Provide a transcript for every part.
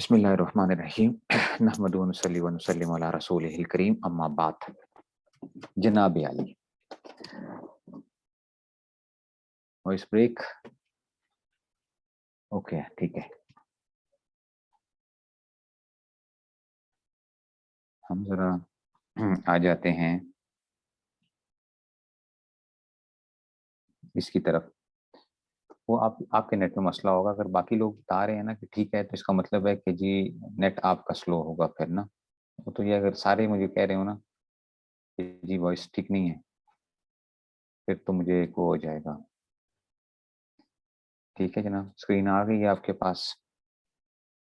بسم اللہ الرحمن الرحیم نحمد و نصلی و نسلم علی رسولہ الکریم اما بعد. جناب علی وائس بریک. اوکے ٹھیک ہے. ہم ذرا آ جاتے ہیں اس کی طرف. وہ آپ کے نیٹ میں مسئلہ ہوگا. اگر باقی لوگ بتا رہے ہیں نا کہ ٹھیک ہے تو اس کا مطلب ہے کہ جی نیٹ آپ کا سلو ہوگا پھر نا. تو یہ اگر سارے مجھے کہہ رہے ہو نا کہ جی وائس ٹھیک نہیں ہے پھر تو مجھے ایک وہ ہو جائے گا. ٹھیک ہے جناب, اسکرین آ گئی ہے آپ کے پاس؟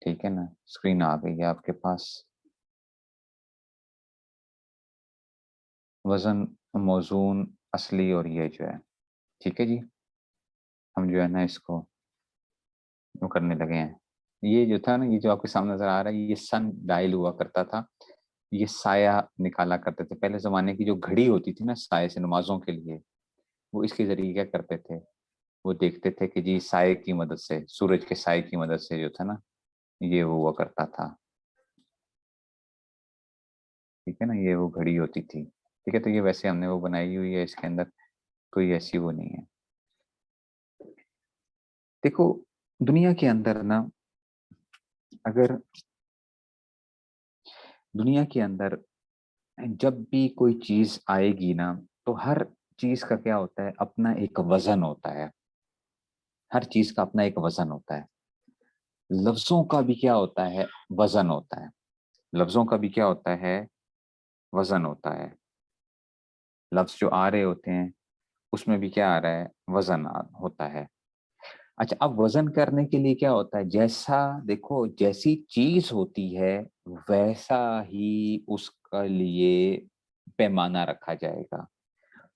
ٹھیک ہے نا, اسکرین آ گئی ہے آپ کے پاس. وزن, موزون, اصلی اور یہ جو ہے ٹھیک ہے جی. ہم جو ہے نا اس کو وہ کرنے لگے ہیں. یہ جو تھا نا, یہ جو آپ کے سامنے نظر آ رہا ہے, یہ سن ڈائل ہوا کرتا تھا. یہ سایہ نکالا کرتے تھے پہلے زمانے کی. جو گھڑی ہوتی تھی نا سائے سے نمازوں کے لیے, وہ اس کے ذریعے کیا کرتے تھے, وہ دیکھتے تھے کہ جی سائے کی مدد سے, سورج کے سائے کی مدد سے جو تھا نا یہ ہوا کرتا تھا. ٹھیک ہے نا, یہ وہ گھڑی ہوتی تھی. ٹھیک ہے, تو یہ ویسے ہم نے وہ بنائی ہوئی ہے, اس کے اندر کوئی ایسی وہ نہیں ہے. دیکھو دنیا کے اندر نا, اگر دنیا کے اندر جب بھی کوئی چیز آئے گی نا تو ہر چیز کا کیا ہوتا ہے, اپنا ایک وزن ہوتا ہے. ہر چیز کا اپنا ایک وزن ہوتا ہے. لفظوں کا بھی کیا ہوتا ہے, وزن ہوتا ہے. لفظوں کا بھی کیا ہوتا ہے, وزن ہوتا ہے. لفظ جو آ رہے ہوتے ہیں اس میں بھی کیا آ رہا ہے, وزن ہوتا ہے. اچھا, اب وزن کرنے کے لیے کیا ہوتا ہے, جیسا دیکھو جیسی چیز ہوتی ہے ویسا ہی اس کے لیے پیمانہ رکھا جائے گا.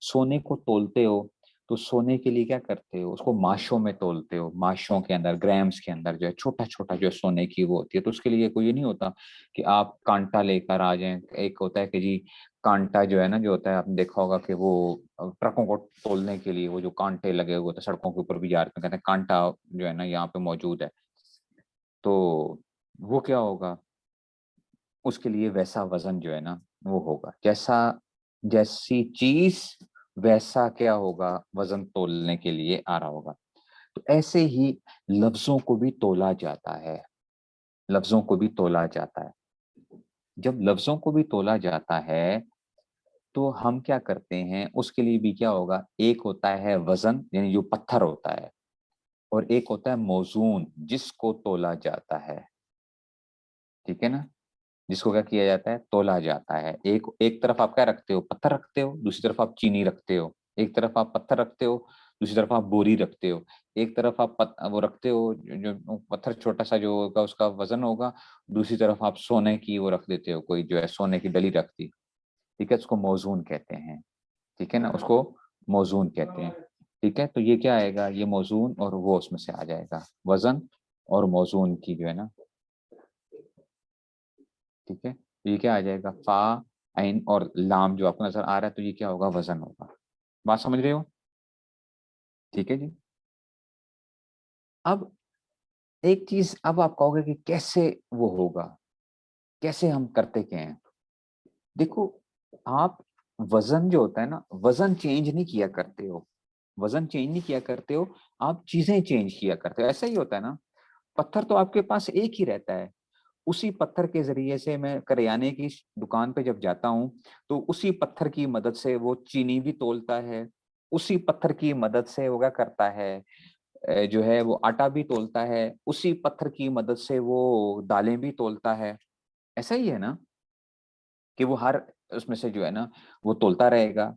سونے کو تولتے ہو تو سونے کے لیے کیا کرتے ہو, اس کو ماشوں میں تولتے ہو. ماشوں کے اندر, گرامز کے اندر جو ہے چھوٹا چھوٹا جو سونے کی وہ ہوتی ہے. تو اس کے لیے کوئی یہ نہیں ہوتا کہ آپ کانٹا لے کر آ جائیں. ایک ہوتا ہے کہ جی کانٹا جو ہے نا, جو ہوتا ہے آپ نے دیکھا ہوگا کہ وہ ٹرکوں کو تولنے کے لیے وہ جو کانٹے لگے ہوئے تھے سڑکوں کے اوپر بھی جا رہے ہیں, کہتے ہیں کانٹا جو ہے نا یہاں پہ موجود ہے. تو وہ کیا ہوگا, اس کے لیے ویسا وزن جو ہے نا وہ ہوگا. جیسی چیز ویسا کیا ہوگا, وزن تولنے کے لیے آ رہا ہوگا. تو ایسے ہی لفظوں کو بھی تولا جاتا ہے. لفظوں کو بھی تولا جاتا ہے. جب لفظوں کو بھی تولا جاتا ہے تو ہم کیا کرتے ہیں, اس کے لیے بھی کیا ہوگا, ایک ہوتا ہے وزن یعنی جو پتھر ہوتا ہے, اور ایک ہوتا ہے موزون جس کو تولا جاتا ہے. ٹھیک ہے نا, جس کو کیا کیا جاتا ہے, تولا جاتا ہے. ایک طرف آپ کیا رکھتے ہو, پتھر رکھتے ہو, دوسری طرف آپ چینی رکھتے ہو. ایک طرف آپ پتھر رکھتے ہو, دوسری طرف آپ بوری رکھتے ہو. ایک طرف آپ وہ رکھتے ہو جو پتھر چھوٹا سا جو ہوگا اس کا وزن ہوگا, دوسری طرف آپ سونے کی وہ رکھ دیتے ہو, کوئی جو ہے سونے کی ڈلی رکھتی. ٹھیک ہے, اس کو موزون کہتے ہیں. ٹھیک ہے نا, اس کو موزون کہتے ہیں. ٹھیک ہے, تو یہ کیا آئے گا, یہ موزون اور وہ اس میں سے آ جائے گا, وزن اور موزون کی جو ہے نا. ٹھیک ہے, تو یہ کیا آ جائے گا, فا, عین اور لام جو آپ کو نظر آ رہا ہے, تو یہ کیا ہوگا, وزن ہوگا. بات سمجھ رہے ہو؟ ٹھیک ہے جی. اب ایک چیز اب آپ کہو گے کہ کیسے وہ ہوگا, کیسے ہم کرتے کیا ہیں. دیکھو آپ وزن جو ہوتا ہے نا, وزن چینج نہیں کیا کرتے ہو. وزن چینج نہیں کیا کرتے ہو آپ, چیزیں چینج کیا کرتے ہو. ایسا ہی ہوتا ہے نا, پتھر تو آپ کے پاس ایک ہی رہتا ہے. اسی پتھر کے ذریعے سے میں کریانے کی دکان پہ جب جاتا ہوں تو اسی پتھر کی مدد سے وہ چینی بھی تولتا ہے. اسی پتھر کی مدد سے وہ کیا کرتا ہے, جو ہے وہ آٹا بھی تولتا ہے. اسی پتھر کی مدد سے وہ دالیں بھی تولتا ہے. ایسا ہی ہے نا کہ وہ ہر اس میں سے جو ہے نا وہ تولتا رہے گا.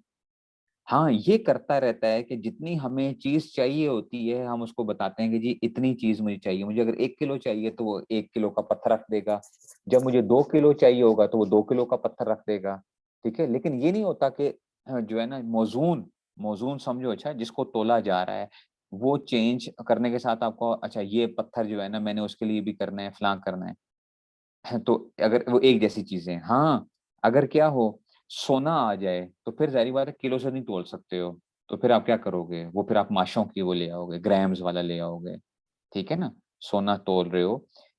ہاں, یہ کرتا رہتا ہے کہ جتنی ہمیں چیز چاہیے ہوتی ہے ہم اس کو بتاتے ہیں کہ جی اتنی چیز مجھے چاہیے. مجھے اگر 1 کلو چاہیے تو وہ 1 کلو کا پتھر رکھ دے گا. جب مجھے 2 کلو چاہیے ہوگا تو وہ 2 کلو کا پتھر رکھ دے گا. ٹھیک ہے, لیکن یہ نہیں ہوتا کہ جو ہے نا موزون سمجھو, اچھا جس کو تولا جا رہا ہے, وہ چینج کرنے کے ساتھ آپ کو اچھا یہ پتھر جو ہے نا میں نے اس کے لیے بھی کرنا ہے, فلاں کرنا ہے. تو اگر وہ ایک جیسی چیزیں, ہاں اگر کیا ہو سونا آ جائے تو پھر ظاہری بات ہے کلو سے نہیں تول سکتے ہو. تو پھر آپ کیا کرو گے, وہ پھر آپ ماشوں کی وہ لے آؤ گے, گرامز والا لے آؤ گے. ٹھیک ہے نا, سونا تول رہے ہو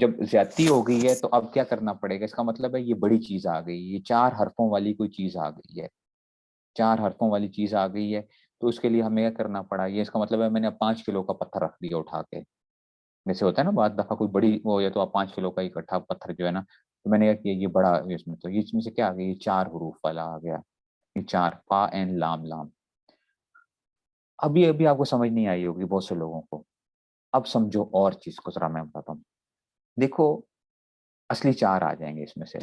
جب زیادتی ہو گئی ہے تو اب کیا کرنا پڑے گا، اس کا مطلب ہے یہ بڑی چیز آ گئی، یہ 4 حرفوں والی کوئی چیز آ گئی ہے، 4 حرفوں والی چیز آ گئی ہے، تو اس کے لیے ہمیں کیا کرنا پڑا، یہ اس کا مطلب ہے میں نے اب 5 کلو کا پتھر رکھ دیا اٹھا کے، جیسے ہوتا ہے نا بعض دفعہ کوئی بڑی وہ ہے تو آپ 5 کلو کا اکٹھا پتھر جو ہے نا، تو میں نے کیا کیا یہ بڑا اس میں، تو اس میں سے کیا آ گیا، یہ 4 حروف والا آ گیا، یہ 4 فا این لام لام۔ ابھی ابھی آپ کو سمجھ نہیں آئی ہوگی بہت سے لوگوں کو، اب سمجھو اور چیز کو ذرا میں بتاتا ہوں، دیکھو اصلی 4 آ جائیں گے اس میں سے،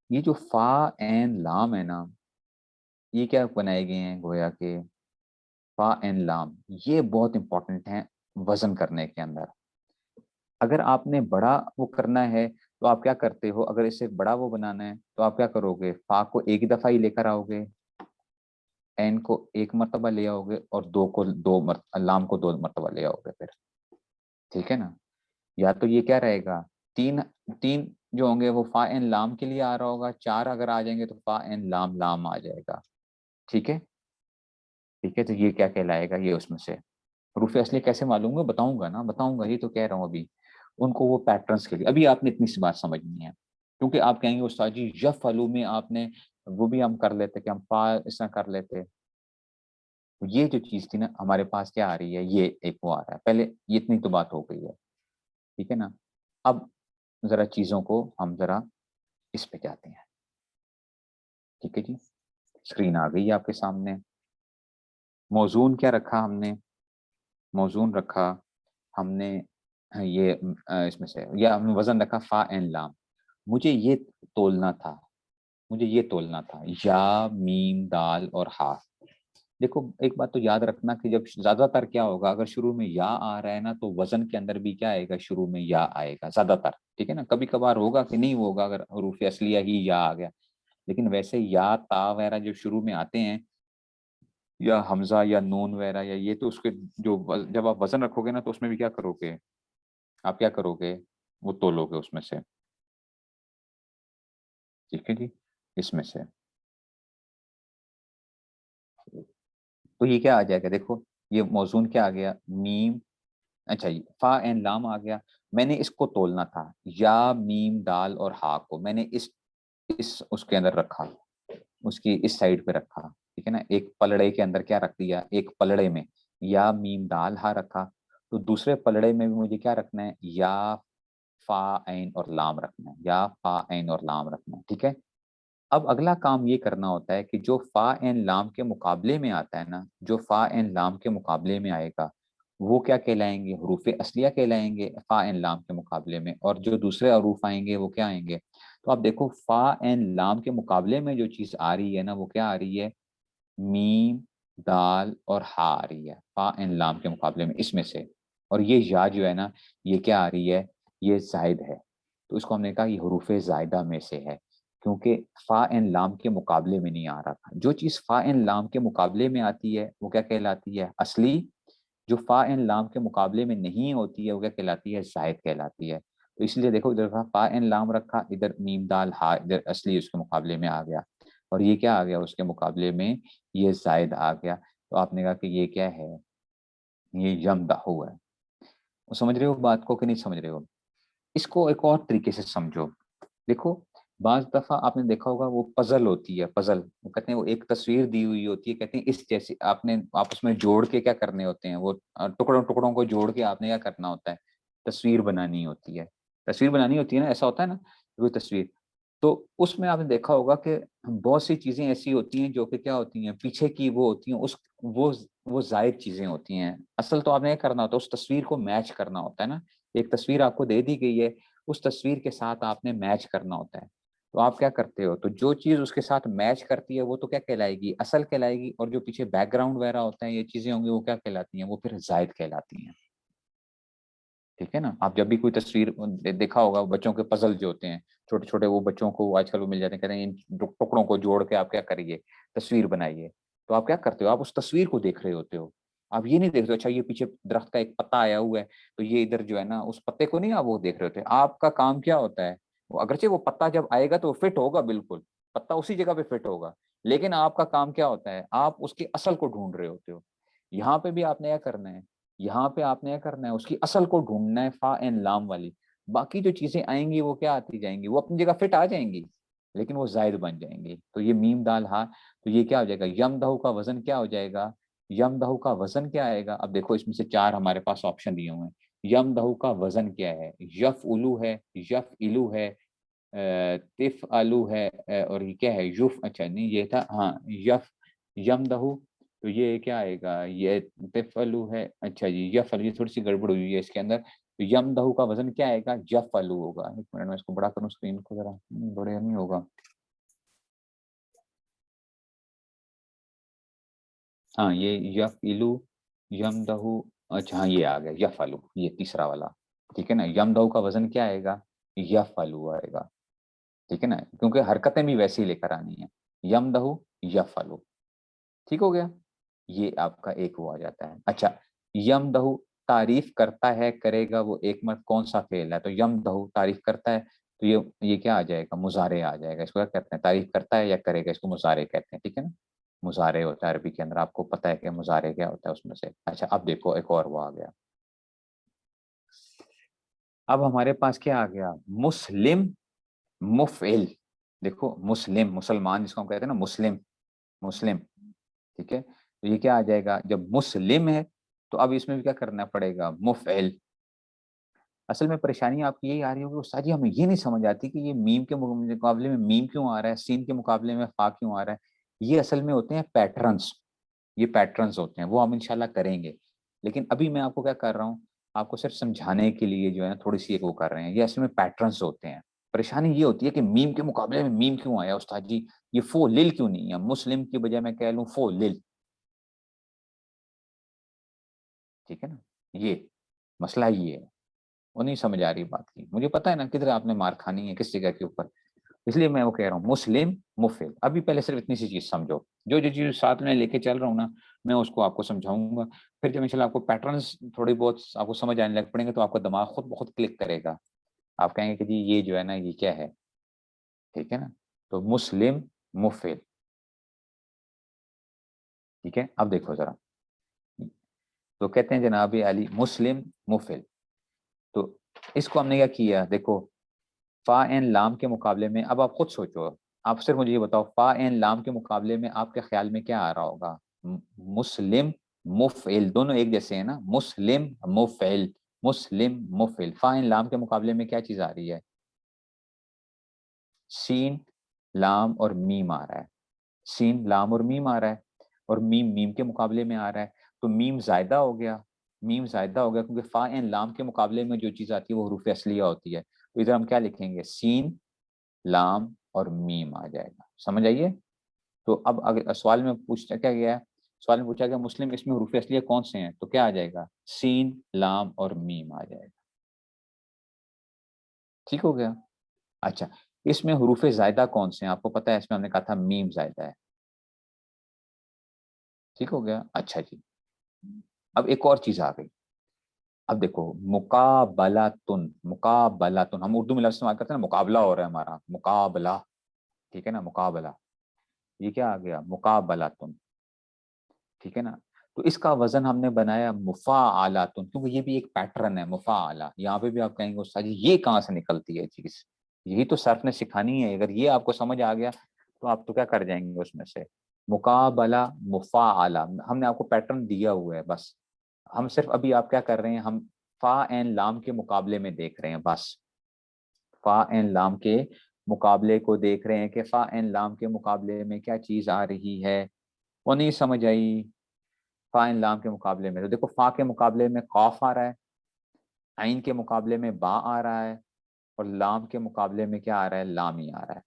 یہ جو فا این لام ہے نا، یہ کیا بنائے گئے ہیں گویا کہ فا این لام، یہ بہت امپورٹنٹ ہیں وزن کرنے کے اندر۔ اگر آپ نے بڑا وہ کرنا ہے تو آپ کیا کرتے ہو، اگر اسے بڑا وہ بنانا ہے تو آپ کیا کرو گے، فا کو ایک دفعہ ہی لے کر آؤ گے، این کو ایک مرتبہ لے آؤ گے، اور لام کو 2 مرتبہ لے آؤ گے پھر، ٹھیک ہے نا؟ یا تو یہ کیا رہے گا، تین تین جو ہوں گے وہ فا این لام کے لیے آ رہا ہوگا، 4 اگر آ جائیں گے تو فا این لام لام آ جائے گا، ٹھیک ہے؟ ٹھیک ہے، تو یہ کیا کہلائے گا، یہ اس میں سے حروف اصلی کیسے معلوم ہے، بتاؤں گا نا، بتاؤں گا، یہ تو کہہ رہا ہوں ابھی ان کو وہ پیٹرنس کے لیے، ابھی آپ نے اتنی سی بات سمجھنی ہے، کیونکہ آپ کہیں گے استاد جی یفعلو میں آپ نے وہ بھی ہم کر لیتے کہ ہم فا اس طرح کر لیتے، یہ جو چیز تھی نا ہمارے پاس کیا آ رہی ہے، یہ ایک وہ آ رہا ہے، پہلے یہ اتنی تو بات ہو گئی ہے، ٹھیک ہے نا؟ اب ذرا چیزوں کو ہم ذرا اس پہ جاتے ہیں، ٹھیک ہے جی؟ اسکرین آ گئی ہے آپ کے سامنے، موزون کیا رکھا ہم نے، موزون رکھا ہم نے یہ اس میں سے، یا ہم نے وزن رکھا فا این لام، مجھے یہ تولنا تھا، مجھے یہ تولنا تھا، یا میم دال اور ہا۔ دیکھو ایک بات تو یاد رکھنا کہ جب زیادہ تر کیا ہوگا، اگر شروع میں یا آ رہا ہے نا تو وزن کے اندر بھی کیا آئے گا، شروع میں یا آئے گا زیادہ تر، ٹھیک ہے نا؟ کبھی کبھار ہوگا کہ نہیں ہوگا اگر حروف اصلیہ ہی یا آ گیا، لیکن ویسے یا تا وغیرہ جو شروع میں آتے ہیں، یا حمزہ یا نون وغیرہ، یا یہ تو اس کے جو جب آپ وزن رکھو گے نا تو اس میں بھی کیا کرو گے، آپ کیا کرو گے، وہ تولو گے اس میں سے، ٹھیک ہے جی؟ اس میں سے تو یہ کیا آ جائے گا، دیکھو یہ موزون کیا آ گیا، میم، اچھا جی فا این لام آ گیا، میں نے اس کو تولنا تھا، یا میم دال اور ہا کو میں نے اس کے اندر رکھا، اس کی اس سائڈ پہ رکھا، ٹھیک ہے نا؟ ایک پلڑے کے اندر کیا رکھ دیا، ایک پلڑے میں یا میم دال ہا رکھا، تو دوسرے پلڑے میں بھی مجھے کیا رکھنا ہے، یا فا عین اور لام رکھنا ہے، یا فا عین اور لام رکھنا ہے، ٹھیک ہے؟ اب اگلا کام یہ کرنا ہوتا ہے کہ جو فا این لام کے مقابلے میں آتا ہے نا، جو فا این لام کے مقابلے میں آئے گا وہ کیا کہلائیں گے، حروف اصلیہ کہلائیں گے فا این لام کے مقابلے میں، اور جو دوسرے حروف آئیں گے وہ کیا آئیں گے، تو آپ دیکھو فا این لام کے مقابلے میں جو چیز آ رہی ہے نا وہ کیا آ رہی ہے، میم دال اور ہا آ رہی ہے فا این لام کے مقابلے میں اس میں سے، اور یہ یا جو ہے نا یہ کیا آ رہی ہے، یہ زائد ہے، تو اس کو ہم نے کہا یہ حروف زائدہ میں سے ہے، کیونکہ فا این لام کے مقابلے میں نہیں آ رہا تھا، جو چیز فا این لام کے مقابلے میں آتی ہے وہ کیا کہلاتی ہے، اصلی، جو فا این لام کے مقابلے میں نہیں ہوتی ہے وہ کیا کہلاتی ہے، زائد کہلاتی ہے، تو اس لیے دیکھو ادھر فا این لام رکھا، ادھر میم دال ہا، ادھر اصلی اس کے مقابلے میں آ گیا، اور یہ کیا آ گیا اس کے مقابلے میں، یہ زائد آ گیا، تو آپ نے کہا کہ یہ کیا ہے، یہ یم دہو ہے، سمجھ رہے ہو بات کو کہ نہیں سمجھ رہے ہو؟ اس کو ایک اور طریقے سے سمجھو، دیکھو بعض دفعہ آپ نے دیکھا ہوگا وہ پزل ہوتی ہے، پزل وہ کہتے ہیں، وہ ایک تصویر دی ہوئی ہوتی ہے، کہتے ہیں اس جیسی، آپ نے آپس میں جوڑ کے کیا کرنے ہوتے ہیں، وہ ٹکڑوں ٹکڑوں کو جوڑ کے آپ نے کیا کرنا ہوتا ہے، تصویر بنانی ہوتی ہے، تصویر بنانی ہوتی ہے نا، ایسا ہوتا ہے نا وہ تصویر، تو اس میں آپ نے دیکھا ہوگا کہ بہت سی چیزیں ایسی ہوتی ہیں جو کہ کیا ہوتی ہیں، پیچھے کی وہ ہوتی ہیں، وہ زائد چیزیں ہوتی ہیں، اصل تو آپ نے یہ کرنا ہوتا ہے اس تصویر کو میچ کرنا ہوتا ہے نا، ایک تصویر آپ کو دے دی گئی ہے، اس تصویر کے ساتھ آپ نے میچ کرنا ہوتا ہے، تو آپ کیا کرتے ہو، تو جو چیز اس کے ساتھ میچ کرتی ہے وہ تو کیا کہلائے گی، اصل کہلائے گی، اور جو پیچھے بیک گراؤنڈ وغیرہ ہوتا ہے یہ چیزیں ہوں گی وہ کیا کہلاتی ہیں، وہ پھر زائد کہلاتی ہیں، ٹھیک ہے نا؟ آپ جب بھی کوئی تصویر دیکھا ہوگا بچوں کے پزل جو ہوتے ہیں، چھوٹے چھوٹے وہ بچوں کو آج کل وہ مل جاتے ہیں، کہتے ہیں ان ٹکڑوں کو جوڑ کے آپ کیا کریے، تصویر بنائیے، تو آپ کیا کرتے ہو، آپ اس تصویر کو دیکھ رہے ہوتے ہو، آپ یہ نہیں دیکھ رہے ہو اچھا یہ پیچھے درخت کا ایک پتا آیا ہوا ہے تو یہ ادھر جو ہے نا اس پتے کو نہیں آپ وہ دیکھ رہے ہوتے، آپ کا کام کیا ہوتا ہے، وہ اگرچہ وہ پتا جب آئے گا تو فٹ ہوگا، بالکل پتا اسی جگہ پہ فٹ ہوگا، لیکن آپ کا کام کیا ہوتا ہے، آپ اس کی اصل کو ڈھونڈ رہے ہوتے ہو، یہاں پہ بھی آپ نے کیا کرنا ہے، یہاں پہ آپ نے کیا کرنا ہے، اس کی اصل کو ڈھونڈنا ہے، فا این لام والی، باقی جو چیزیں آئیں گی وہ کیا آتی جائیں گی، وہ اپنی جگہ فٹ آ جائیں گی لیکن وہ زائد بن جائیں گی. تو یہ میم دال ہا، تو یہ کیا ہو جائے گا، یم دہو کا وزن کیا ہو جائے گا، یم دہو کا وزن کیا آئے گا. اب دیکھو اس میں سے 4 ہمارے پاس آپشن دیے ہوئے ہیں. یم دہو کا وزن کیا ہے، یف الو ہے، یف الو ہے، تف الو ہے، اور یہ کیا ہے یوف، اچھا نہیں یہ تھا ہاں یف، یم دہو. تو یہ کیا آئے گا، یہ تف الو ہے، اچھا جی یف الو، یہ تھوڑی سی گڑبڑ ہوئی ہے اس کے اندر. تو یم دہو کا وزن کیا آئے گا، جف الو ہوگا. ایک منٹ میں اس کو بڑا کروں اسکرین کو ذرا، بڑے نہیں ہوگا. ہاں یہ یف الو، یم دہو، اچھا ہاں یہ آ گیا یف الو، یہ تیسرا والا. ٹھیک ہے نا، یم دہو کا وزن کیا آئے گا، یف الو آئے گا. ٹھیک ہے نا، کیونکہ حرکتیں بھی ویسے ہی لے کر آنی ہیں، یم دہو یف الو. ٹھیک ہو گیا، یہ آپ کا ایک وہ آ جاتا ہے. اچھا یم دہو تعریف کرتا ہے، کرے گا وہ ایک مرد کون سا فعل ہے، تو یم دہو تعریف کرتا ہے، تو یہ کیا آ جائے گا، مضارع آ جائے گا. اس کو کیا کہتے ہیں، تعریف کرتا ہے یا کرے گا، اس کو مضارع کہتے ہیں. ٹھیک ہے نا، مضارع ہوتا ہے عربی کے اندر، آپ کو پتہ ہے کہ مضارع کیا ہوتا ہے اس میں سے. اچھا اب دیکھو ایک اور وہ آ گیا. اب ہمارے پاس کیا آ گیا، مسلم مفعل. دیکھو مسلم، مسلمان جس کو ہم کہتے ہیں نا، مسلم، مسلم. ٹھیک ہے، تو یہ کیا آ جائے گا، جب مسلم ہے تو اب اس میں بھی کیا کرنا پڑے گا، مفعل. اصل میں پریشانی آپ کی یہی آ رہی ہوگی استاد جی ہمیں یہ نہیں سمجھ آتی کہ یہ میم کے مقابلے میں میم کیوں آ رہا ہے، سین کے مقابلے میں فا کیوں آ رہا ہے. یہ اصل میں ہوتے ہیں پیٹرنز، یہ پیٹرنز ہوتے ہیں، وہ ہم انشاءاللہ کریں گے. لیکن ابھی میں آپ کو کیا کر رہا ہوں، آپ کو صرف سمجھانے کے لیے جو ہے نا تھوڑی سی ایک وہ کر رہے ہیں. یہ اصل میں پیٹرنز ہوتے ہیں. پریشانی یہ ہوتی ہے کہ میم کے مقابلے میں میم کیوں آیا استاد جی، یہ فو لل کیوں نہیں ہے، مسلم کی بجائے میں کہہ لوں فو لل. ٹھیک ہے نا، یہ مسئلہ یہ ہے، وہ نہیں سمجھ آ رہی بات کی. مجھے پتا ہے نا کدھر آپ نے مار کھانی ہے، کس جگہ کے اوپر، اس لیے میں وہ کہہ رہا ہوں مسلم مفعل. ابھی پہلے صرف اتنی سی چیز سمجھو، جو جو چیز ساتھ میں لے کے چل رہا ہوں نا میں اس کو آپ کو سمجھاؤں گا. پھر جب انشاءاللہ آپ کو پیٹرنز تھوڑی بہت آپ کو سمجھ آنے لگ پڑیں گے تو آپ کا دماغ خود بخود کلک کرے گا. آپ کہیں گے کہ جی یہ جو ہے نا یہ کیا ہے. ٹھیک ہے نا، تو مسلم مفعل. ٹھیک ہے، اب دیکھو ذرا، تو کہتے ہیں جناب علی مسلم مفعل. تو اس کو ہم نے کیا کیا، دیکھو فا این لام کے مقابلے میں، اب آپ خود سوچو، آپ صرف مجھے یہ بتاؤ فا این لام کے مقابلے میں آپ کے خیال میں کیا آ رہا ہوگا، مسلم مفعل. دونوں ایک جیسے ہیں نا، مسلم مفعل، مسلم مفعل. فا این لام کے مقابلے میں کیا چیز آ رہی ہے، سین لام اور میم آ رہا ہے. سین لام اور میم آ رہا ہے، اور میم میم کے مقابلے میں آ رہا ہے. تو میم زائدہ ہو گیا، میم زائدہ ہو گیا کیونکہ فا این لام کے مقابلے میں جو چیز آتی ہے وہ حروف اصلیہ ہوتی ہے. تو ادھر ہم کیا لکھیں گے، سین لام اور میم آ جائے گا. سمجھ آئیے. تو اب اگر سوال میں پوچھا کیا گیا ہے، سوال میں پوچھا گیا مسلم اس میں حروف اصلیہ کون سے ہیں، تو کیا آ جائے گا، سین لام اور میم آ جائے گا. ٹھیک ہو گیا. اچھا اس میں حروف زائدہ کون سے ہیں، آپ کو پتا ہے اس میں ہم نے کہا تھا میم زائدہ ہے. ٹھیک ہو گیا. اچھا جی، اب ایک اور چیز آ گئی. اب دیکھو مقابلاتن، مقابلاتن ہم اردو میں لفظ استعمال کرتے ہیں نا، مقابلہ ہو رہا ہے ہمارا، مقابلہ. ٹھیک ہے نا، مقابلہ. یہ کیا آ گیا، مقابلاتن. ٹھیک ہے نا، تو اس کا وزن ہم نے بنایا مفاعلاتن، کیونکہ یہ بھی ایک پیٹرن ہے مفاعلہ. یہاں پہ بھی آپ کہیں گے استاد جی یہ کہاں سے نکلتی ہے چیز، یہی تو صرف نے سکھانی ہے. اگر یہ آپ کو سمجھ آ گیا تو آپ تو کیا کر جائیں گے اس میں سے، مقابلہ مفاعلہ. ہم نے آپ کو پیٹرن دیا ہوا ہے، بس ہم صرف ابھی آپ کیا کر رہے ہیں، ہم فا این لام کے مقابلے میں دیکھ رہے ہیں. بس فا این لام کے مقابلے کو دیکھ رہے ہیں کہ فا این لام کے مقابلے میں کیا چیز آ رہی ہے. وہ نہیں سمجھ آئی، فا این لام کے مقابلے میں تو دیکھو فا کے مقابلے میں قاف آ رہا ہے، عین کے مقابلے میں با آ رہا ہے، اور لام کے مقابلے میں کیا آ رہا ہے، لام ہی آ رہا ہے.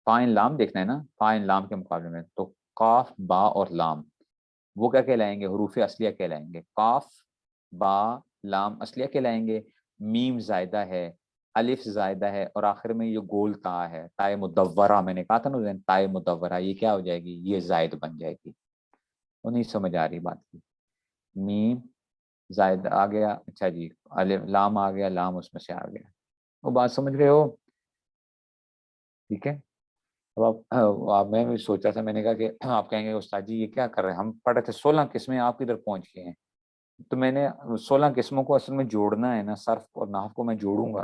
فا این لام دیکھنا ہے نا، فا این لام کے مقابلے میں تو قاف با اور لام وہ کیا کہلائیں گے، حروف اصلیہ کہلائیں گے. قاف با لام اصلیہ کہلائیں گے. میم زائدہ ہے، الف زائدہ ہے، اور آخر میں یہ گول تا ہے، تائے مدورہ. میں نے کہا تھا نا تائے مدورہ، یہ کیا ہو جائے گی، یہ زائد بن جائے گی. وہ نہیں سمجھ آ رہی بات کی، میم زائد آ گیا، اچھا جی الف لام آ گیا، لام اس میں سے آ گیا. وہ بات سمجھ رہے ہو. ٹھیک ہے. اب آپ میں بھی سوچا تھا، میں نے کہا کہ آپ کہیں گے استاد جی یہ کیا کر رہے ہیں، ہم پڑھ رہے تھے 16 قسمیں، آپ کدھر پہنچ گئے ہیں. تو میں نے 16 قسموں کو اصل میں جوڑنا ہے نا، صرف اور نحو کو میں جوڑوں گا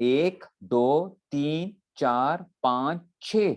1 2 3 4 5 6।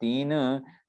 3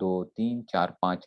2 3 4 5।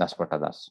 10/10।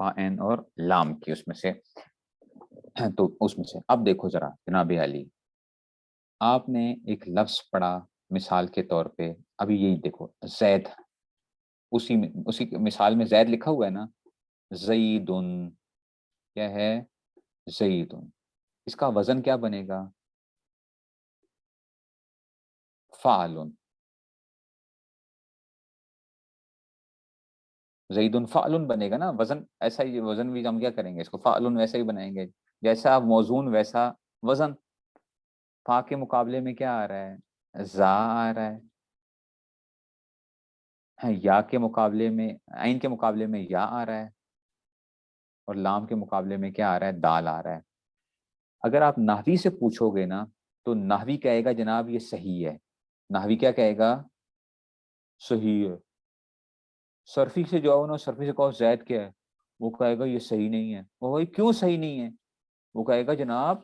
فا این اور لام کی اس میں سے، تو اس میں سے اب دیکھو ذرا جناب علی، آپ نے ایک لفظ پڑھا مثال کے طور پہ، ابھی یہی دیکھو زید، اسی مثال میں زید لکھا ہوا ہے نا، زیدن، کیا ہے زیدن، اس کا وزن کیا بنے گا؟ فعلن، زیدن فعلن بنے گا نا، وزن ایسا ہی، وزن بھی ہم کیا کریں گے اس کو فعلن ویسا ہی بنائیں گے، جیسا موزون ویسا وزن، فا کے مقابلے میں کیا آ رہا ہے؟ زا آ رہا ہے، یا کے مقابلے میں، عین کے مقابلے میں یا آ رہا ہے، اور لام کے مقابلے میں کیا آ رہا ہے؟ دال آ رہا ہے۔ اگر آپ نحوی سے پوچھو گے نا تو نحوی کہے گا جناب یہ صحیح ہے، نحوی کیا کہے گا؟ صحیح ہے۔ صرفی سے جو نا، صرفی سے کہو زید کیا ہے، وہ کہے گا یہ صحیح نہیں ہے، وہ بھائی کیوں صحیح نہیں ہے؟ وہ کہے گا جناب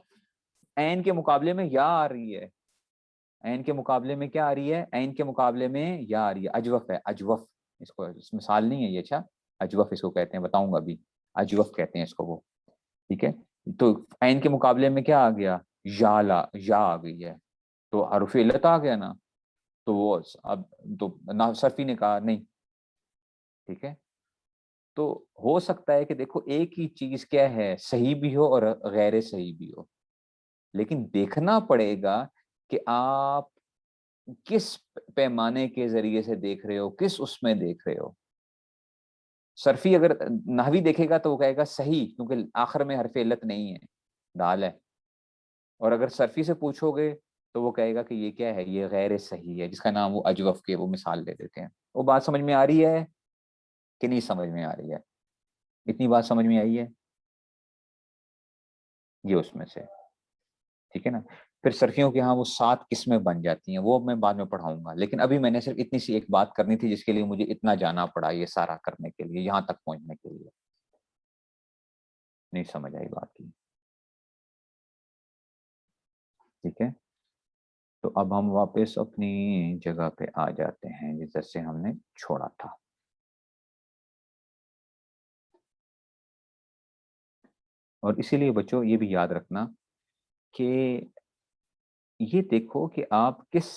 عین کے مقابلے میں یا آ رہی ہے، عین کے مقابلے میں کیا آ رہی ہے؟ عین کے مقابلے میں یا آ رہی ہے، اجوف ہے، اجوف، اس کو اس مثال نہیں ہے یہ، اچھا اجوف اس کو کہتے ہیں، بتاؤں گا ابھی، اجوف کہتے ہیں اس کو وہ، ٹھیک ہے؟ تو عین کے مقابلے میں کیا آ گیا؟ یا آ گئی ہے، تو حرف علت آ گیا نا، تو وہ اب تو نہ صرفی نے کہا نہیں، ٹھیک ہے؟ تو ہو سکتا ہے کہ دیکھو ایک ہی چیز کیا ہے، صحیح بھی ہو اور غیر صحیح بھی ہو، لیکن دیکھنا پڑے گا کہ آپ کس پیمانے کے ذریعے سے دیکھ رہے ہو، کس اس میں دیکھ رہے ہو۔ صرفی اگر نحوی دیکھے گا تو وہ کہے گا صحیح، کیونکہ آخر میں حرف علت نہیں ہے، دال ہے، اور اگر صرفی سے پوچھو گے تو وہ کہے گا کہ یہ کیا ہے؟ یہ غیر صحیح ہے، جس کا نام وہ اجوف کے وہ مثال لے دیتے ہیں۔ وہ بات سمجھ میں آ رہی ہے کہ نہیں سمجھ میں آ رہی ہے؟ اتنی بات سمجھ میں آئی ہے؟ یہ اس میں سے، ٹھیک ہے نا؟ پھر صرفیوں کی ہاں وہ 7 قسمیں بن جاتی ہیں، وہ میں بعد میں پڑھاؤں گا، لیکن ابھی میں نے صرف اتنی سی ایک بات کرنی تھی جس کے لیے مجھے اتنا جانا پڑا، یہ سارا کرنے کے لیے، یہاں تک پہنچنے کے لیے۔ نہیں سمجھ آئی بات کی؟ ٹھیک ہے، تو اب ہم واپس اپنی جگہ پہ آ جاتے ہیں جس سے ہم نے چھوڑا تھا۔ اور اسی لیے بچوں یہ بھی یاد رکھنا کہ یہ دیکھو کہ آپ کس،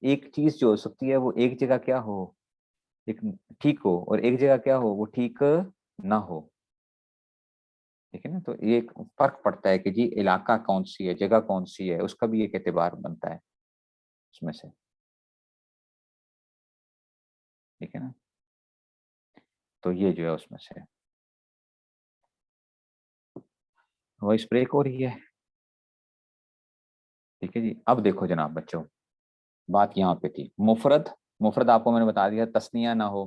ایک چیز جو ہو سکتی ہے وہ ایک جگہ کیا ہو، ایک ٹھیک ہو، اور ایک جگہ کیا ہو، وہ ٹھیک نہ ہو، ٹھیک ہے نا؟ تو یہ ایک فرق پڑتا ہے کہ جی علاقہ کون سی ہے، جگہ کون سی ہے، اس کا بھی ایک اعتبار بنتا ہے اس میں سے، ٹھیک ہے نا؟ تو یہ جو ہے اس میں سے وائس بریک ہو رہی ہے، ٹھیک ہے جی۔ اب دیکھو جناب بچوں، بات یہاں پہ تھی مفرد، مفرد آپ کو میں نے بتا دیا تثنیہ نہ ہو،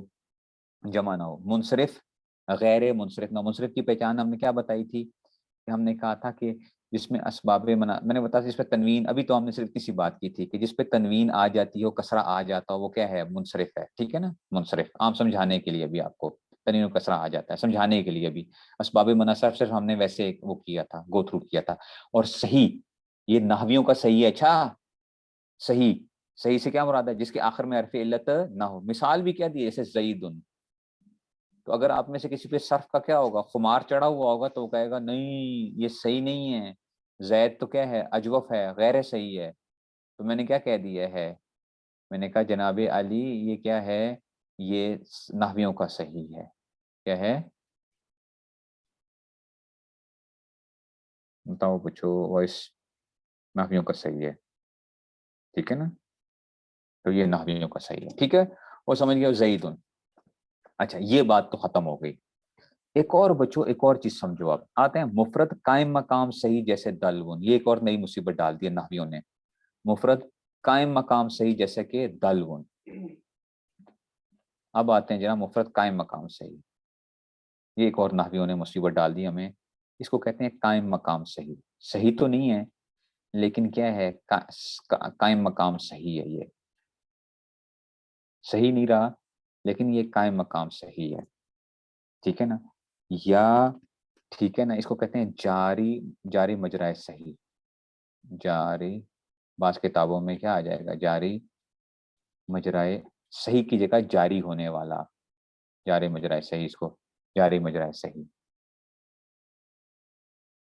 جمع نہ ہو، منصرف، غیر منصرف نہ، منصرف کی پہچان ہم نے کیا بتائی تھی کہ ہم نے کہا تھا کہ جس میں اسباب منع، میں نے بتایا جس پہ تنوین، ابھی تو ہم نے صرف کسی بات کی تھی کہ جس پہ تنوین آ جاتی ہو، کسرہ آ جاتا ہو، وہ کیا ہے؟ منصرف ہے، ٹھیک ہے نا؟ منصرف، عام سمجھانے کے لیے بھی آپ کو تنوین و کسرہ آ جاتا ہے سمجھانے کے لیے بھی، اسباب منع صرف ہم نے ویسے وہ کیا تھا، گو تھرو کیا تھا۔ اور صحیح، یہ نحویوں کا صحیح ہے، اچھا صحیح، صحیح سے کیا مراد ہے؟ جس کے آخر میں حرف علت نہ ہو، مثال بھی کیا دی جیسے زیدن، تو اگر آپ میں سے کسی پہ صرف کا کیا ہوگا، خمار چڑھا ہوا ہوگا تو وہ کہے گا نہیں یہ صحیح نہیں ہے، زید تو کیا ہے؟ اجوف ہے، غیر صحیح ہے، تو میں نے کیا کہہ دیا ہے؟ میں نے کہا جناب علی یہ کیا ہے؟ یہ نحویوں کا صحیح ہے، کیا ہے؟ بتاؤ پوچھو، وائس نحویوں کا صحیح ہے، ٹھیک ہے نا؟ تو یہ نحویوں کا صحیح ہے، ٹھیک ہے؟ وہ سمجھ گیا زیدن، اچھا یہ بات تو ختم ہو گئی۔ ایک اور بچوں، ایک اور چیز سمجھو، آپ آتے ہیں مفرد قائم مقام صحیح جیسے دلون، یہ ایک اور نئی مصیبت ڈال دی ہے نحویوں نے، مفرد قائم مقام صحیح جیسے کہ دلون۔ اب آتے ہیں جناب مفرد قائم مقام صحیح، یہ ایک اور نحویوں نے مصیبت ڈال دی ہمیں، اس کو کہتے ہیں قائم مقام صحیح، صحیح تو نہیں ہے لیکن کیا ہے؟ قائم مقام صحیح ہے، یہ صحیح نہیں رہا لیکن یہ قائم مقام صحیح ہے، ٹھیک ہے نا؟ یا ٹھیک ہے نا، اس کو کہتے ہیں جاری مجرائے صحیح، جاری، بعض کتابوں میں کیا آ جائے گا؟ جاری مجرائے صحیح کی جگہ جاری ہونے والا، جاری مجرائے صحیح، اس کو جاری مجرائے صحیح،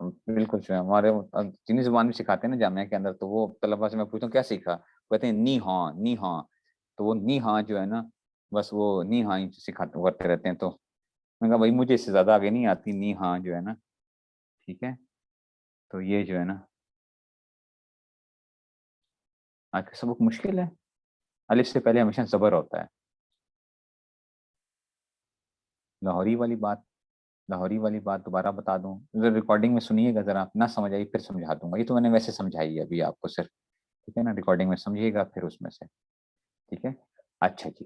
بالکل جو ہے ہمارے چینی زبان بھی سکھاتے ہیں نا جامعہ کے اندر، تو وہ طلبا سے میں پوچھتا ہوں کیا سیکھا، کہتے ہیں نی ہاں نی ہاں، تو وہ نی ہاں جو ہے نا بس وہ نی ہاں ہی سکھاتے کرتے رہتے ہیں، تو میں کہا بھائی مجھے اس سے زیادہ آگے نہیں آتی نی ہاں جو ہے نا، ٹھیک ہے، تو یہ جو ہے نا آج کا سبق مشکل ہے، الف سے پہلے ہمیشہ زبر ہوتا ہے، لاہوری والی بات، لاہوری والی بات دوبارہ بتا دوں، ریکارڈنگ میں سنیے گا ذرا، نہ سمجھ آئی پھر سمجھا دوں گا، یہ تو میں نے ویسے سمجھائی ہے ابھی آپ کو صرف، ٹھیک ہے نا، ریکارڈنگ میں سمجھیے گا پھر اس میں سے، ٹھیک ہے، اچھا جی،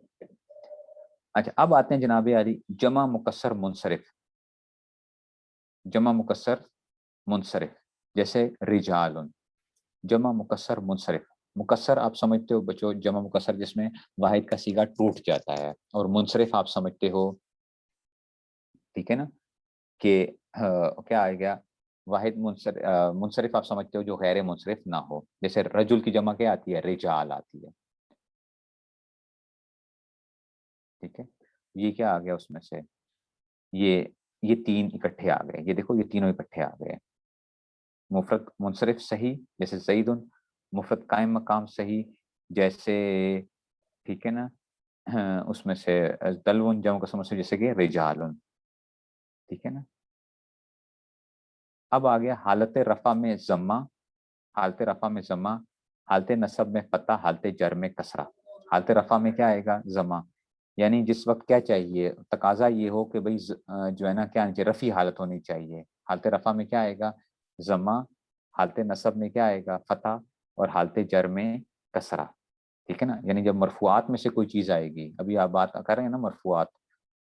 اچھا اب آتے ہیں جناب علی جمع مکسر منصرف، جمع مکسر منصرف، جیسے رجال، جمع مکسر منصرف، مکسر آپ سمجھتے ہو بچوں جمع مکسر جس میں واحد کا سیگا ٹوٹ جاتا ہے، اور منصرف آپ سمجھتے ہو، ٹھیک ہے نا، کہ کیا آئے گا، واحد منصرف آپ سمجھتے ہو جو غیر منصرف نہ ہو، جیسے رجل کی جمع کیا آتی ہے، رجال آتی ہے، ٹھیک ہے، یہ کیا آ گیا اس میں سے، یہ یہ تین اکٹھے آ گئے، یہ دیکھو یہ تینوں اکٹھے آ گئے، مفرد منصرف صحیح جیسے زید، مفرد قائم مقام صحیح جیسے، ٹھیک ہے نا، اس میں سے دلون جمع قسم سے جیسے کہ رجال، ٹھیک ہے نا، اب آ گیا حالت رفع میں ضمہ، حالت رفع میں ضمہ، حالت نصب میں فتح، حالت جر میں کسرہ، حالت رفع میں کیا آئے گا، ضمہ، یعنی جس وقت کیا چاہیے، تقاضا یہ ہو کہ بھئی جو ہے نا کیا رفعی حالت ہونی چاہیے، حالت رفع میں کیا آئے گا، ضمہ، حالت نصب میں کیا آئے گا، فتح، اور حالت جر میں کسرہ، ٹھیک ہے نا، یعنی جب مرفوعات میں سے کوئی چیز آئے گی، ابھی آپ بات کر رہے ہیں نا مرفوعات،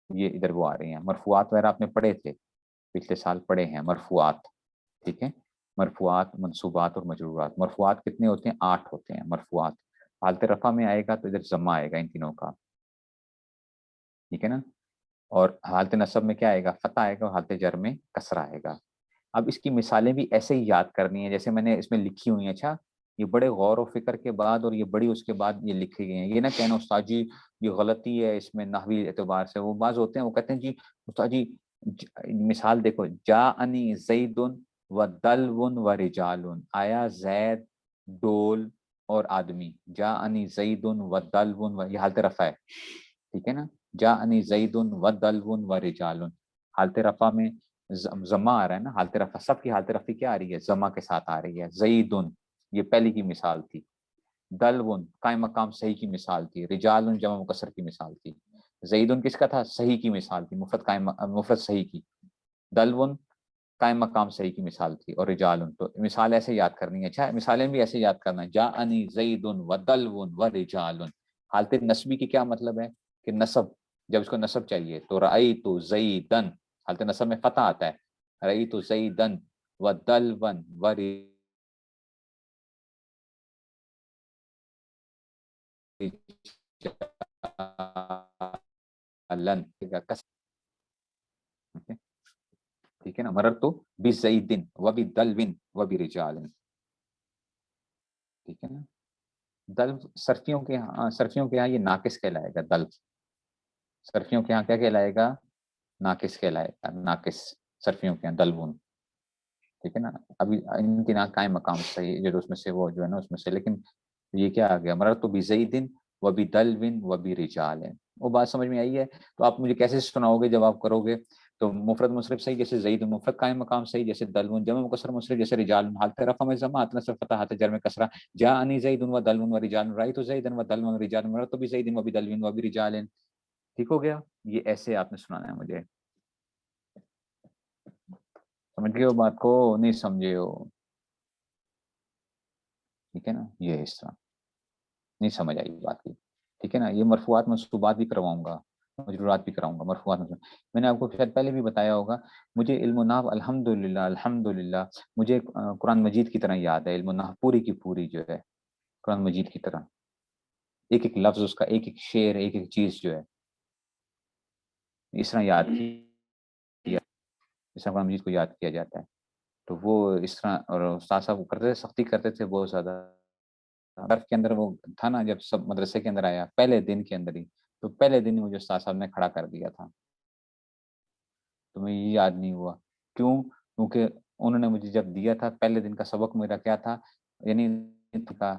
یہ ادھر وہ آ رہی ہیں مرفوعات وغیرہ آپ نے پڑھے تھے پچھلے سال پڑھے ہیں مرفوعات، ٹھیک ہے، مرفوعات منصوبات اور مجرورات، مرفوعات کتنے ہوتے ہیں، 8 ہوتے ہیں مرفوعات، حالت رفع میں آئے گا تو ادھر ضمہ آئے گا ان تینوں کا، ٹھیک ہے نا، اور حالت نصب میں کیا آئے گا، فتح آئے گا، اور حالت جر میں کسرہ آئے گا، اب اس کی مثالیں بھی ایسے ہی یاد کرنی ہیں جیسے میں نے اس میں لکھی ہوئی ہیں، اچھا یہ بڑے غور و فکر کے بعد اور یہ بڑی اس کے بعد یہ لکھی گئی ہیں، یہ نہ کہنا استاد جی یہ غلطی ہے اس میں نحوی اعتبار سے، وہ بعض ہوتے ہیں وہ کہتے ہیں جی استاد جی مثال دیکھو، جاءنی زید و دلون و رجال، آیا زید، ڈول اور آدمی، جاءنی زید و دلون و، یہ حالت رفع ہے، ٹھیک ہے نا، جاءنی زید و دلون و رجال، حالت رفع میں ضمہ آ رہا ہے نا، حالت رفع سب کی حالت رفع کیا آ رہی ہے، ضمہ کے ساتھ آ رہی ہے، زیدن یہ پہلی کی مثال تھی، دلون قائم مقام صحیح کی مثال تھی، رجال جمع مکسر کی مثال تھی، زیدن کس کا تھا، صحیح کی مثال تھی، مفرد قائم مفرد صحیح کی، دلون قائم مقام صحیح کی مثال تھی، اور رجال، تو مثال ایسے یاد کرنی ہے، اچھا مثالیں بھی ایسے یاد کرنا ہے، جاءنی زید و دلون و رجال، حالت نسبی کی کیا مطلب ہے کہ نصب، جب اس کو نصب چاہیے تو رأیت زیدن، حالت نصب میں فتح آتا ہے، رأیت زیدن و دلون و رجالن، ٹھیک ہے نا، مرر تو بزیدن و بدلون و برجال، ٹھیک ہے نا، دلو صرفیوں کے یہاں یہ ناقص کہلائے گا، دلو صرفیوں کے یہاں کیا کہلائے گا، ناقص کہلائے گا، ناقص صرفیوں کے یہاں دلون، ٹھیک ہے نا، ابھی ان کے یہاں قائم مقام صحیح جو اس میں سے وہ جو ہے نا اس میں سے، لیکن یہ کیا آ گیا، مرر تو بزیدن و بدلون و برجال، وہ بات سمجھ میں آئی ہے، تو آپ مجھے کیسے سناؤ گے جب آپ کرو گے، تو مفرد منصرف صحیح جیسے زید، مفرد قائم مقام صحیح جیسے دلون، جمع مکسر منصرف جیسے رجال، حالت رفع میں ضمہ، حالت نصب فتح، حالت جر میں کسرہ، جاءنی زید و دلون و رجال، رأیت زیدا و دلون و رجال، مررت بزید و بدلون و برجال، ٹھیک ہو گیا، یہ ایسے آپ نے سنانا ہے مجھے، سمجھ گئے ہو بات کو، نہیں سمجھے ہو، ٹھیک ہے نا، یہ اس طرح نہیں سمجھ آئی بات کی، ٹھیک ہے نا، یہ مرفوعات منصوبات بھی کرواؤں گا، مجرورات بھی کراؤں گا، مرفوعات میں نے آپ کو شاید پہلے بھی بتایا ہوگا، مجھے علم النحو الحمدللہ مجھے قرآن مجید کی طرح یاد ہے، علم النحو پوری کی پوری جو ہے قرآن مجید کی طرح، ایک ایک لفظ اس کا، ایک ایک شعر، ایک ایک چیز جو ہے اس طرح یاد کیا، اس طرح قرآن مجید کو یاد کیا جاتا ہے، تو وہ اس طرح، اور استاد صاحب کرتے تھے، سختی کرتے تھے بہت زیادہ، برف کے اندر وہ تھا نا، جب سب مدرسے کے اندر آیا پہلے دن کے اندر ہی، تو پہلے دن ہی مجھے استاد صاحب نے کھڑا کر دیا تھا، تمہیں یہ یاد نہیں ہوا، کیوں، کیونکہ انہوں نے مجھے جب دیا تھا پہلے دن کا سبق میرا کیا تھا، یعنی تھا،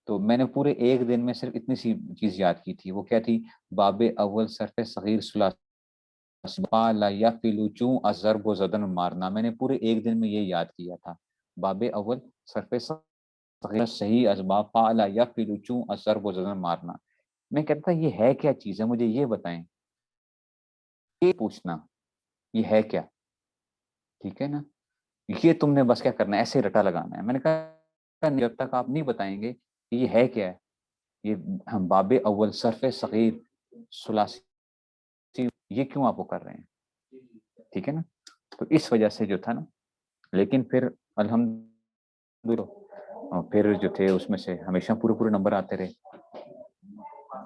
تو میں نے پورے ایک دن میں صرف اتنی سی چیز یاد کی تھی. وہ کیا تھی؟ باب اول صرف صغیر ثلاثی لا یفعل چوں الضرب و زدن مارنا. میں نے پورے ایک دن میں یہ یاد کیا تھا. باب اول صرف صغیر صحیح اسباب فعل یفعل چوں الضرب و زدن مارنا. میں کہتا یہ ہے کیا چیز ہے، مجھے یہ بتائیں. یہ پوچھنا یہ ہے کیا، ٹھیک ہے نا. یہ تم نے بس کیا کرنا ہے، ایسے رٹا لگانا ہے. میں نے کہا جب تک آپ نہیں بتائیں گے کہ یہ ہے کیا ہے، یہ ہم باب اول صرف صغیر ثلاثی یہ کیوں آپ کو کر رہے ہیں، ٹھیک ہے نا. تو اس وجہ سے جو تھا نا، لیکن پھر الحمدللہ پھر جو تھے اس میں سے ہمیشہ پورے نمبر آتے رہے.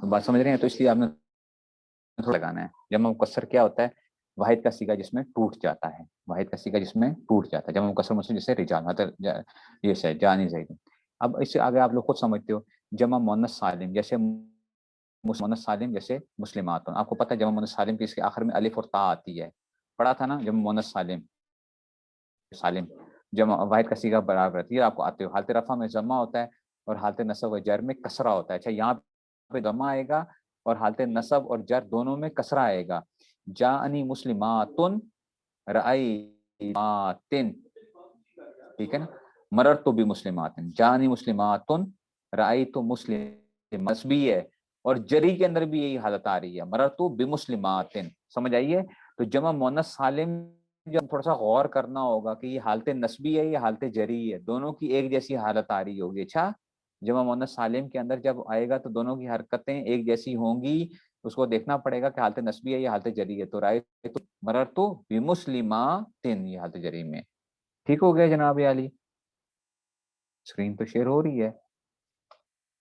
تو بات سمجھ رہے ہیں؟ تو اس لیے آپ نے تھوڑا لگانا ہے. جمع مکسر کیا ہوتا ہے؟ واحد کا صیغہ جس میں ٹوٹ جاتا ہے، واحد کا صیغہ جس میں ٹوٹ جاتا ہے. جمع مکسر مسلم جیسے رجال، یہ سے جانی زید. اب اس سے آگے آپ لوگ خود سمجھتے ہو. جمع مؤنث سالم جیسے مؤنث سالم جیسے مسلمات. آپ کو پتہ ہے جمع مؤنث سالم کی اس کے آخر میں الف اور تا آتی ہے، پڑھا تھا نا. جمع مؤنث سالم جمع واحد کا صیغہ برابر رہتی ہے، آپ کو آتے ہو. حالت رفع میں ضمہ ہوتا ہے اور حالت نصب و جر میں کسرہ ہوتا ہے. اچھا یہاں پہ ضمہ آئے گا اور حالت نصب اور جر دونوں میں کسرہ آئے گا. جاءنی مسلماتن رأیماتن، ٹھیک ہے نا. مررت بمسلماتن، جاءنی مسلماتن رأیت مسلم مسبی ہے. اور جری کے اندر بھی یہی حالت آ رہی ہے، مررت بمسلماتن. سمجھ آئیے؟ تو جمع مؤنث سالم جب تھوڑا سا غور کرنا ہوگا کہ یہ حالت نسبی ہے یہ حالت جری ہے، دونوں کی ایک جیسی حالت آ رہی ہوگی. اچھا جمع مؤنث سالم کے اندر جب آئے گا تو دونوں کی حرکتیں ایک جیسی ہوں گی. اس کو دیکھنا پڑے گا کہ حالت نسبی ہے یا حالت جری ہے. تو رأیت مررت بمسلماتن یہ حالت جری میں. ٹھیک ہو گیا جناب علی؟ اسکرین تو شیئر ہو رہی ہے،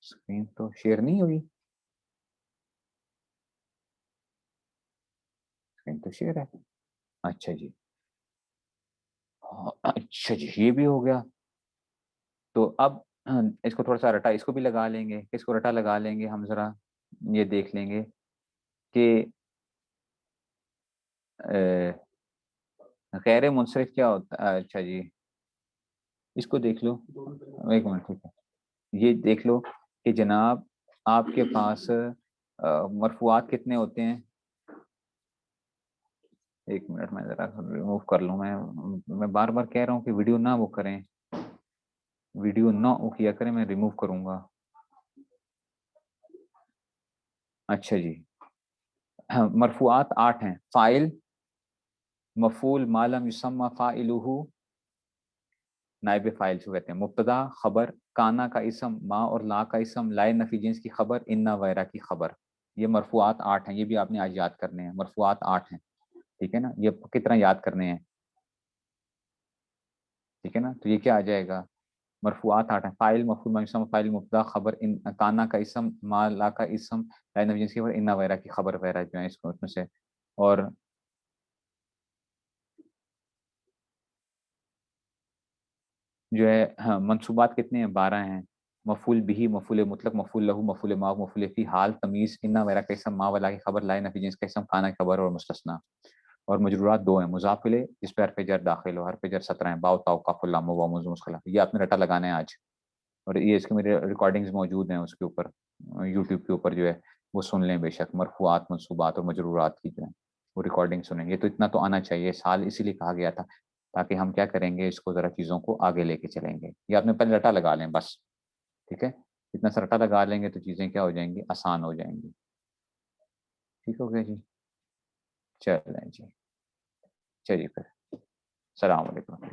اسکرین تو شیئر نہیں ہوئی، اسکرین تو شیئر ہے. اچھا جی، اچھا جی یہ بھی ہو گیا. تو اب اس کو تھوڑا سا رٹا اس کو بھی لگا لیں گے. اس کو رٹا لگا لیں گے ہم، ذرا یہ دیکھ لیں گے کہ غیر منصرف کیا ہوتا ہے. اچھا جی اس کو دیکھ لو، ایک منٹ ٹھیک ہے. یہ دیکھ لو کہ جناب آپ کے پاس مرفوعات کتنے ہوتے ہیں. ایک منٹ میں ذرا ریموو کر لوں. میں بار بار کہہ رہا ہوں کہ ویڈیو نہ وہ کریں، ویڈیو نہ وہ کیا کریں، میں ریموو کروں گا. اچھا جی مرفوعات 8 ہیں. فاعل، مفعول، ما لم یسمى فاعلہ، نائب فاعل سے کہتے ہیں. مبتدا، خبر، کانا کا اسم، ما اور لا کا اسم، لائے نفی جنس کی خبر، انا وغیرہ کی خبر. یہ مرفوعات 8 ہیں. یہ بھی آپ نے آج یاد کرنے ہیں. مرفوعات 8 ہیں، ٹھیک ہے نا. یہ کتنا یاد کرنے ہیں، ٹھیک ہے نا. تو یہ کیا آ جائے گا؟ مرفوعات 8 ہیں. فاعل، مفعول، ما اسم، فاعل، مبتدا، خبر، کانا کا اسم، ما لا کا اسم، لائے نفی جنس کی خبر، انا وغیرہ کی خبر وغیرہ جو ہیں اس میں سے. اور جو ہے ہاں منصوبات کتنے ہیں؟ 12 ہیں. مفعول بھی، مفعول مطلق، مفعول لہو، مفعول ما، مفعول فی، حال، تمیز، انا وغیرہ کا اسم، ما ولا کی خبر، لائے نفی جنس کا اسم، کانا کی خبر اور مستثنا. اور مجرورات 2 ہیں. مضاف الیہ جس پہ حرف جر داخل ہو، حرف جر 17 ہیں. باؤ، تاؤ، کاف، لام، واو، موضوع، مسخلہ. یہ آپ نے رٹا لگانا ہے آج. اور یہ اس کے میرے ریکارڈنگز موجود ہیں اس کے اوپر، یوٹیوب کے اوپر جو ہے وہ سن لیں بے شک. مرفوعات، منصوبات اور مجرورات کی جو ہے وہ ریکارڈنگ سنیں. یہ تو اتنا تو آنا چاہیے. سال اسی لیے کہا گیا تھا تاکہ ہم کیا کریں گے، اس کو ذرا چیزوں کو آگے لے کے چلیں گے. یہ آپ نے پہلے رٹا لگا لیں بس، ٹھیک ہے. اتنا سا رٹا لگا لیں گے تو چیزیں کیا ہو جائیں گی، آسان ہو جائیں گی. ٹھیک ہو گیا جی. چلیں جی، چلیے پھر السلام علیکم.